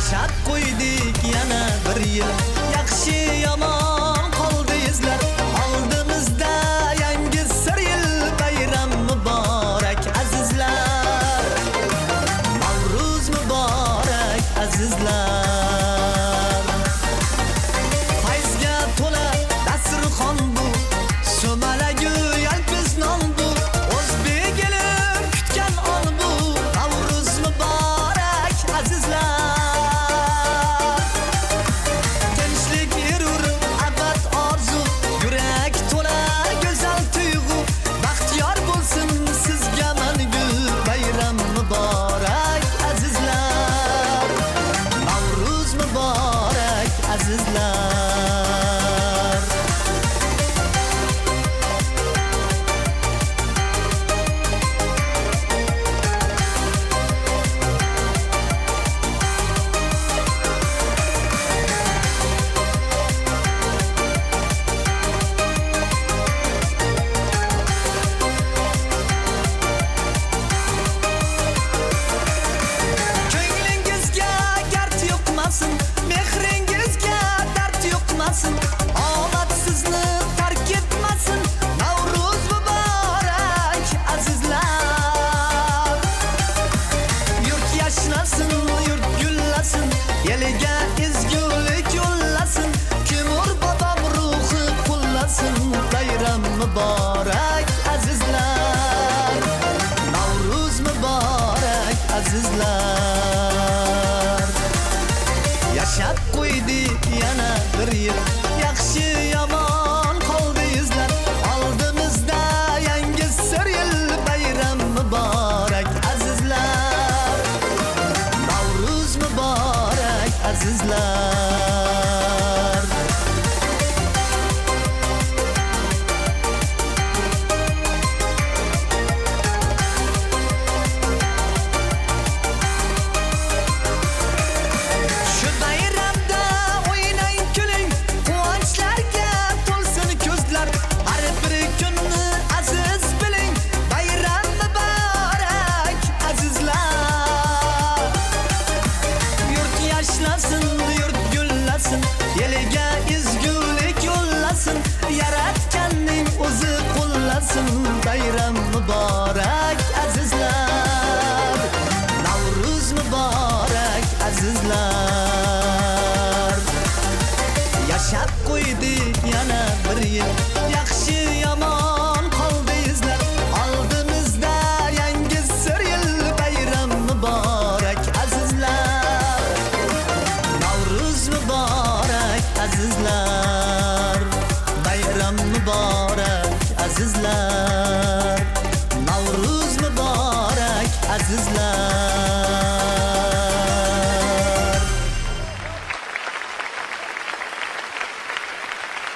Yashab qo'ydik yana bir yil, yaxshi yomon qoldi izlar. Oldimizda yangi bir yil, bayram muborak azizlar. Navruz muborak azizlar. Fayzga to'la dasturxon bu, so'malagu yalpiz non bu. O'zbek eli kutgan on bu, Navruz muborak azizlar. Tinchlik erur abad orzu, yurak to'la go'zal tuyg'u. Baxtiyor bo'lsin sizga mangu, bayram muborak azizlar. Navruz muborak azizlar. Ko'nglingizga gard yuqmasin, mehringizga dard yuqmasin, omad sizni tark etmasin. Navruz muborak azizlar. Yurt yashnasin, yurt gullasin, eliga ezgulik yo'llasin. Kimur bobom ruhi qullasin, bayram muborak azizlar. Navruz muborak azizlar. Yashab qo'ydik yana bir yil, yaxshi yomon qoldi izlar. Oldimizda yangi bir yil, bayram muborak azizlar. Navruz muborak azizlar. Shu bayramda o'ynang kuling, quvonchlarga to'lsin ko'zlar. Har bir kunni aziz biling, bayram muborak azizlar. Yurt yashnasin, yurt gullasin, eliga ezgulik yo'llasin. Yaratganning o'zi qo'llasin, bayram muborak azizlar. Navruz muborak azizlar. Yashab qo'ydik yana bir yil, yaxshi yomon qoldi izlar. Oldimizda yangi bir yil, bayram muborak azizlar. Navruz muborak azizlar. Bayram muborak azizlar. Navruz muborak azizlar.